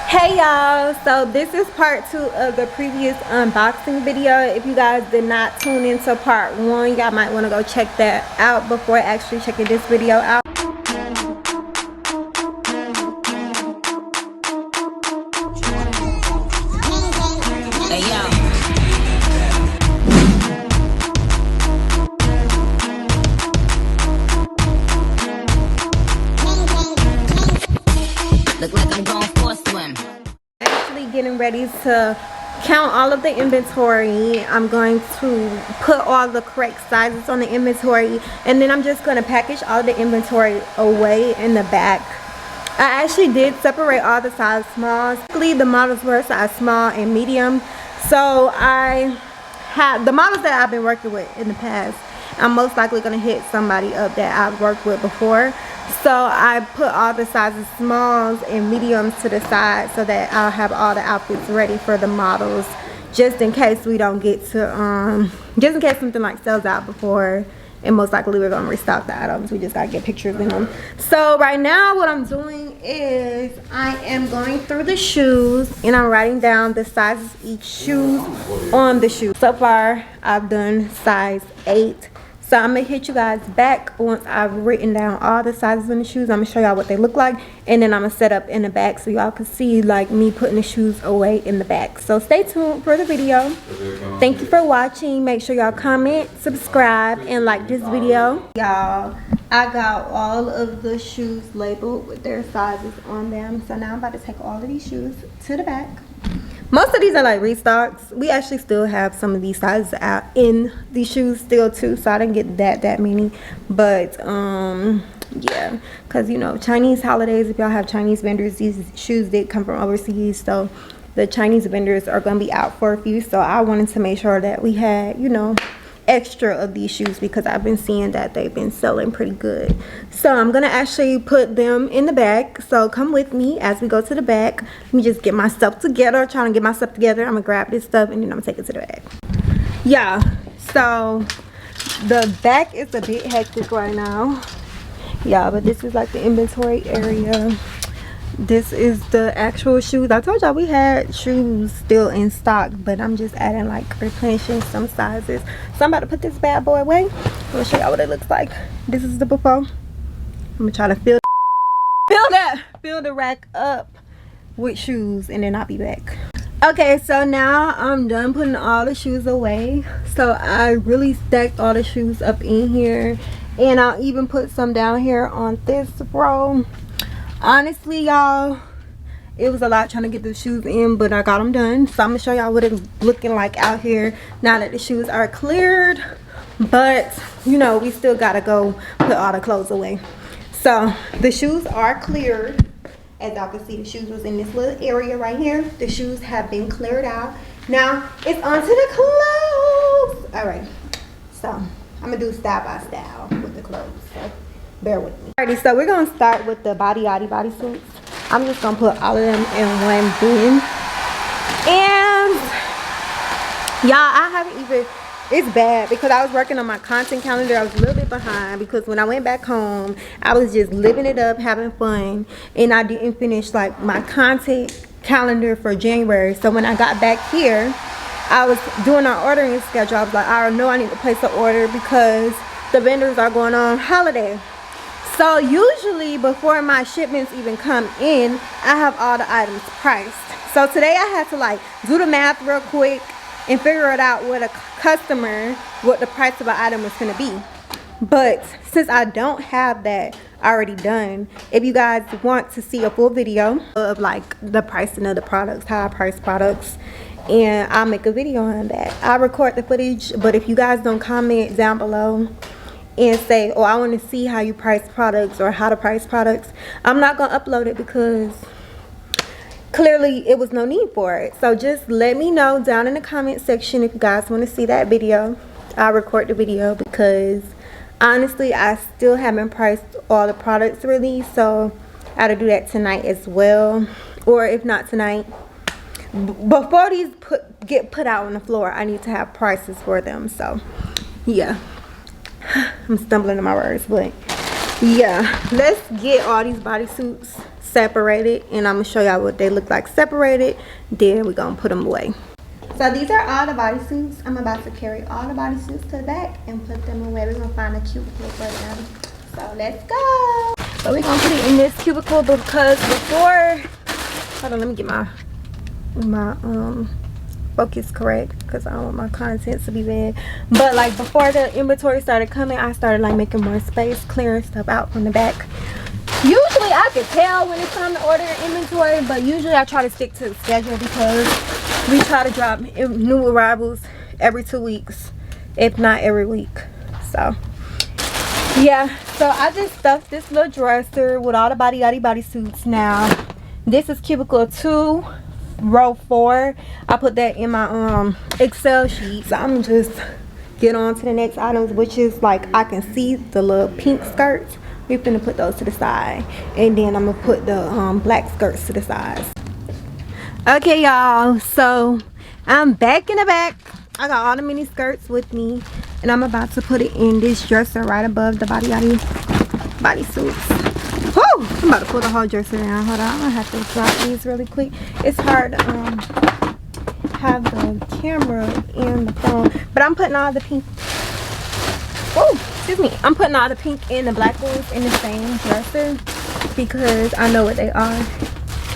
Hey y'all, so this is part 2 of the previous unboxing video. If you guys did not tune into part 1, y'all might want to go check that out before actually checking this video out. Hey yo. Look like I'm going for a swim. Actually getting ready to count all of the inventory. I'm going to put all the correct sizes on the inventory, and then I'm just going to package all the inventory away in the back. I actually did separate all the size smalls. The models were size small and medium, so I have the models that I've been working with in the past. I'm most likely going to hit somebody up that I've worked with before, so I put all the sizes smalls and mediums to the side so that I'll have all the outfits ready for the models, just in case we don't get to just in case something like sells out before. And most likely we're gonna restock the items. We just gotta get pictures in them. So right now what I'm doing is I am going through the shoes and I'm writing down the sizes of each shoe on the shoe. So far I've done size 8. So I'm gonna hit you guys back once I've written down all the sizes on the shoes. I'm gonna show y'all what they look like, and then I'm gonna set up in the back so y'all can see like me putting the shoes away in the back. So stay tuned for the video. Thank you for watching. Make sure y'all comment, subscribe, and like this video. Y'all, I got all of the shoes labeled with their sizes on them. So now I'm about to take all of these shoes to the back. Most of these are like restocks. We actually still have some of these sizes out in these shoes still too, so I didn't get that many. But yeah, because you know, Chinese holidays, if y'all have Chinese vendors, these shoes did come from overseas, so the Chinese vendors are going to be out for a few. So I wanted to make sure that we had, you know, extra of these shoes because I've been seeing that they've been selling pretty good. So I'm gonna actually put them in the back, so come with me as we go to the back. Let me just get myself together, trying to get myself together. I'm gonna grab this stuff and then I'm gonna take it to the back. Yeah, so the back is a bit hectic right now, yeah, but this is like the inventory area. This is the actual shoes. I told y'all we had shoes still in stock, but I'm just adding, like, replenishing some sizes. So I'm about to put this bad boy away. I'm gonna show y'all what it looks like. This is the before. I'm gonna try to fill the rack up with shoes, and then I'll be back. Okay, so now I'm done putting all the shoes away. So I really stacked all the shoes up in here, and I'll even put some down here on this row. Honestly, y'all, it was a lot trying to get the shoes in, but I got them done. So I'm gonna show y'all what it's looking like out here now that the shoes are cleared. But you know, we still gotta go put all the clothes away. So the shoes are cleared. As y'all can see, the shoes was in this little area right here. The shoes have been cleared out. Now it's onto the clothes. All right, so I'm gonna do style by style with the clothes, so bear with me. Alrighty, so we're gonna start with the bodysuits. I'm just gonna put all of them in one bin. And y'all, I haven't even, it's bad because I was working on my content calendar. I was a little bit behind because when I went back home, I was just living it up, having fun, and I didn't finish like my content calendar for January. So when I got back here, I was doing our ordering schedule. I was like, I know I need to place an order because the vendors are going on holiday. So usually before my shipments even come in, I have all the items priced. So today I had to like do the math real quick and figure it out with a customer what the price of an item was going to be. But since I don't have that already done, if you guys want to see a full video of like the pricing of the products, how I price products, and I'll make a video on that. I'll record the footage, but if you guys don't comment down below and say, oh, I want to see how you price products or how to price products, I'm not going to upload it because clearly it was no need for it. So just let me know down in the comment section if you guys want to see that video. I'll record the video because honestly I still haven't priced all the products really, so I gotta do that tonight as well, or if not tonight, before these get put out on the floor, I need to have prices for them. So yeah, I'm stumbling in my words, but yeah, let's get all these bodysuits separated, and I'm gonna show y'all what they look like separated. Then we're gonna put them away. So these are all the bodysuits. I'm about to carry all the bodysuits to the back and put them away. We're gonna find a cubicle for them. So let's go. So we're gonna put it in this cubicle because before, hold on, let me get my focus correct because I don't want my content to be bad. But like before the inventory started coming, I started like making more space, clearing stuff out from the back. Usually I can tell when it's time to order inventory, but usually I try to stick to the schedule because we try to drop new arrivals every 2 weeks, if not every week. So yeah, so I just stuffed this little dresser with all the body suits. Now this is cubicle 2, row 4. I put that in my Excel sheet. So I'm just get on to the next items, which is like I can see the little pink skirts. We're gonna put those to the side, and then I'm gonna put the black skirts to the sides. Okay, y'all, so I'm back in the back. I got all the mini skirts with me, and I'm about to put it in this dresser right above the body suits. Woo! I'm about to pull the whole dresser down. Hold on, I'm gonna have to drop these really quick. It's hard to have the camera and the phone, but I'm putting all the pink. Oh, excuse me. I'm putting all the pink and the black ones in the same dresser because I know what they are,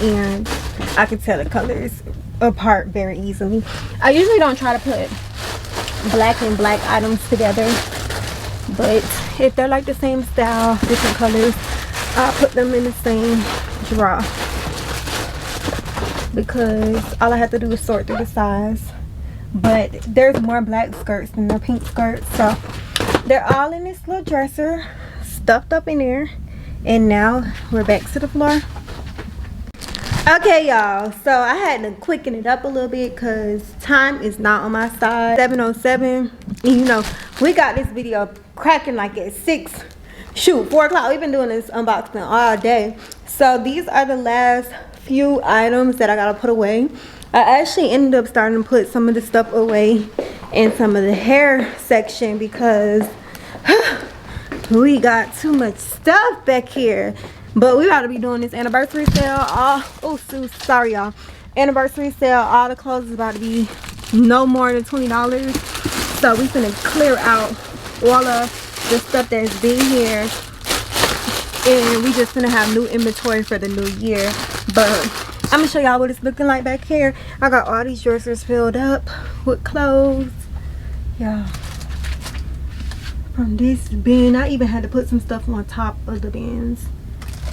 and I can tell the colors apart very easily. I usually don't try to put black and black items together, but if they're like the same style, different colors, I'll put them in the same drawer because all I have to do is sort through the size. But there's more black skirts than the pink skirts, so they're all in this little dresser stuffed up in there. And now we're back to the floor. Okay, y'all, so I had to quicken it up a little bit because time is not on my side. 7:07, and you know we got this video cracking like at 4 o'clock. We've been doing this unboxing all day. So these are the last few items that I gotta put away. I actually ended up starting to put some of the stuff away in some of the hair section because we got too much stuff back here. But we ought to be doing this anniversary sale. Sorry y'all. Anniversary sale. All the clothes is about to be no more than $20. So we finna clear out all of the stuff that's been here, and we just finna have new inventory for the new year. But I'm gonna show y'all what it's looking like back here. I got all these dressers filled up with clothes. Yeah. From this bin, I even had to put some stuff on top of the bins,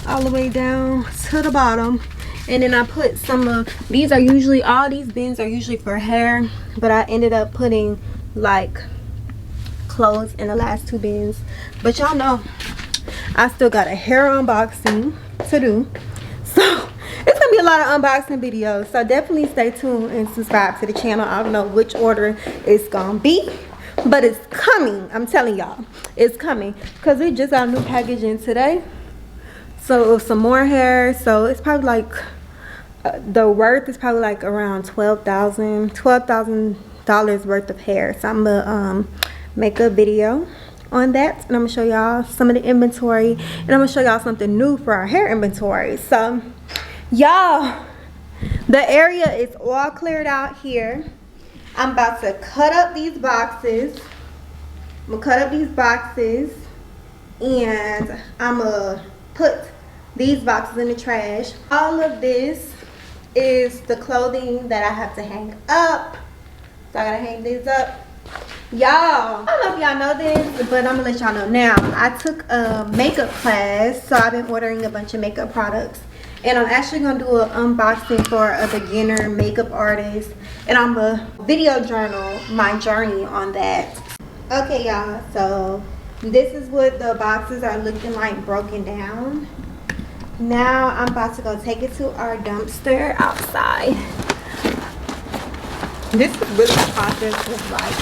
all the way down to the bottom. And then I put some of these are usually, all these bins are usually for hair, but I ended up putting like clothes in the last 2 bins. But y'all know I still got a hair unboxing to do, so it's gonna be a lot of unboxing videos. So definitely stay tuned and subscribe to the channel. I don't know which order it's gonna be, but it's coming. I'm telling y'all, it's coming because we just got a new package in today. So some more hair. So it's probably like the worth is probably like around $12,000 worth of hair. So I'm gonna make a video on that, and I'm gonna show y'all some of the inventory, and I'm gonna show y'all something new for our hair inventory. So y'all, the area is all cleared out here. I'm about to cut up these boxes. I'm gonna cut up these boxes, and I'm gonna put these boxes in the trash. All of this is the clothing that I have to hang up, so I gotta hang these up. Y'all, I don't know if y'all know this, but I'm gonna let y'all know now. I took a makeup class, so I've been ordering a bunch of makeup products, and I'm actually gonna do an unboxing for a beginner makeup artist, and I'm gonna video journal my journey on that. Okay, y'all, so this is what the boxes are looking like broken down. Now I'm about to go take it to our dumpster outside. This is really the process of like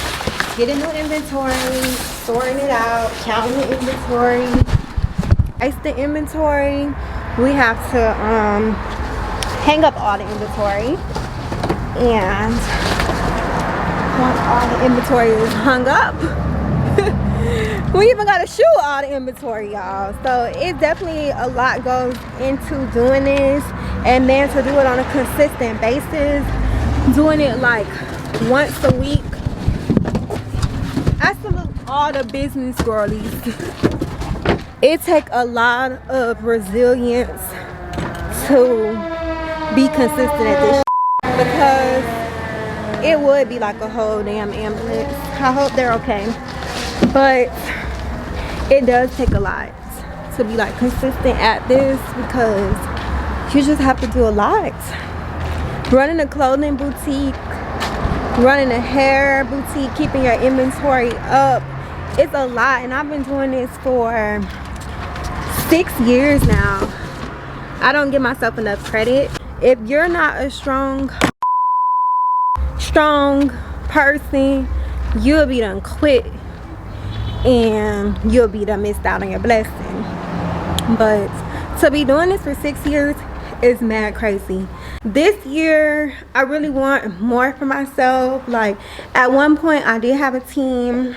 getting new inventory, sorting it out, counting the inventory. It's the inventory. We have to hang up all the inventory, and once all the inventory is hung up, We even gotta shoot all the inventory, y'all. So it definitely a lot goes into doing this, and then to do it on a consistent basis, doing it like once a week. I salute all the business girlies. It takes a lot of resilience to be consistent at this because it would be like a whole damn ambulance. I hope they're okay, but it does take a lot to be like consistent at this because you just have to do a lot. Running a clothing boutique, running a hair boutique, keeping your inventory up, it's a lot. And I've been doing this for 6 years now. I don't give myself enough credit. If you're not a strong person, you'll be done quit and you'll be done missed out on your blessing. But to be doing this for 6 years is mad crazy. This year I really want more for myself. Like at one point I did have a team.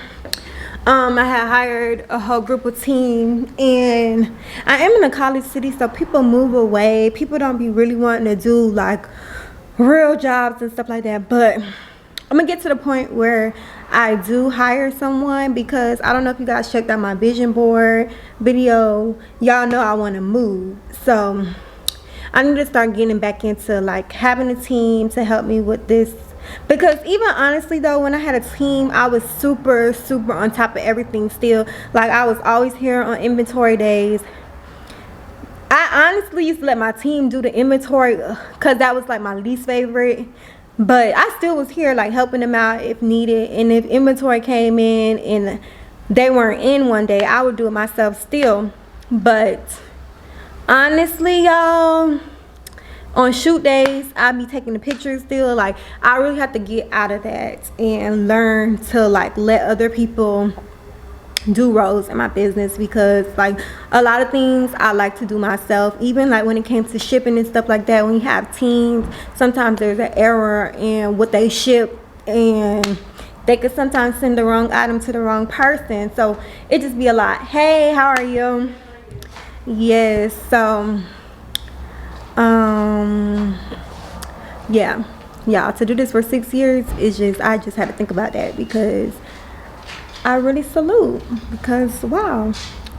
I had hired a whole group of team, and I am in a college city, so people move away. People don't be really wanting to do like real jobs and stuff like that. But I'm gonna get to the point where I do hire someone, because I don't know if you guys checked out my vision board video. Y'all know I want to move, so I need to start getting back into like having a team to help me with this. Because even honestly though, when I had a team, I was super on top of everything still. Like I was always here on inventory days. I honestly used to let my team do the inventory because that was like my least favorite. But I still was here like helping them out if needed. And if inventory came in and they weren't in one day, I would do it myself still. But honestly, y'all, on shoot days, I'll be taking the pictures still. Like I really have to get out of that and learn to like let other people do roles in my business, because like a lot of things I like to do myself. Even like when it came to shipping and stuff like that, when you have teams, sometimes there's an error in what they ship and they could sometimes send the wrong item to the wrong person. So it just be a lot. Hey, how are you? Yes, so yeah, y'all, to do this for 6 years is just, I just had to think about that, because I really salute, because wow,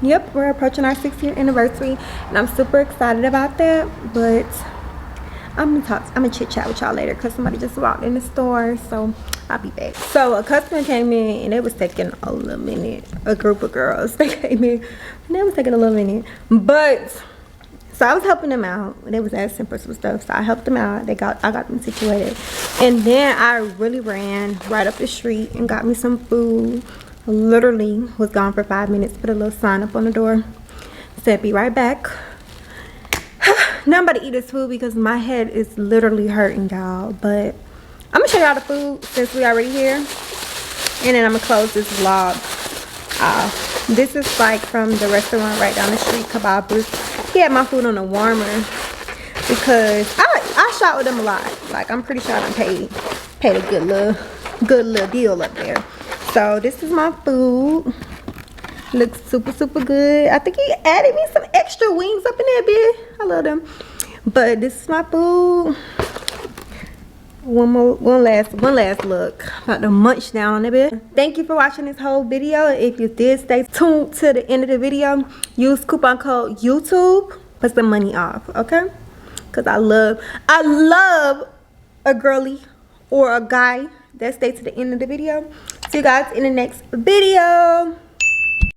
yep, we're approaching our 6-year anniversary and I'm super excited about that. But I'm gonna chit chat with y'all later because somebody just walked in the store, so I'll be back. So a customer came in and it was taking a little minute. A group of girls, they came in and it was taking a little minute, but so I was helping them out. They was asking for some stuff, so I helped them out. I got them situated, and then I really ran right up the street and got me some food. Literally was gone for 5 minutes. Put a little sign up on the door, said be right back. Now I'm about to eat this food because my head is literally hurting, y'all. But I'm gonna show y'all the food since we already here, and then I'm gonna close this vlog off. This is like from the restaurant right down the street, Kebabers. He had my food on a warmer because I shop with them a lot. Like I'm pretty sure I done paid a good little deal up there. So this is my food. Looks super good. I think he added me some extra wings up in there, bitch. I love them. But this is my food. One last look. About to munch down on it a bit. Thank you for watching this whole video. If you did, stay tuned to the end of the video. Use coupon code YouTube for some money off, okay? Because I love a girly or a guy that stays to the end of the video. See you guys in the next video.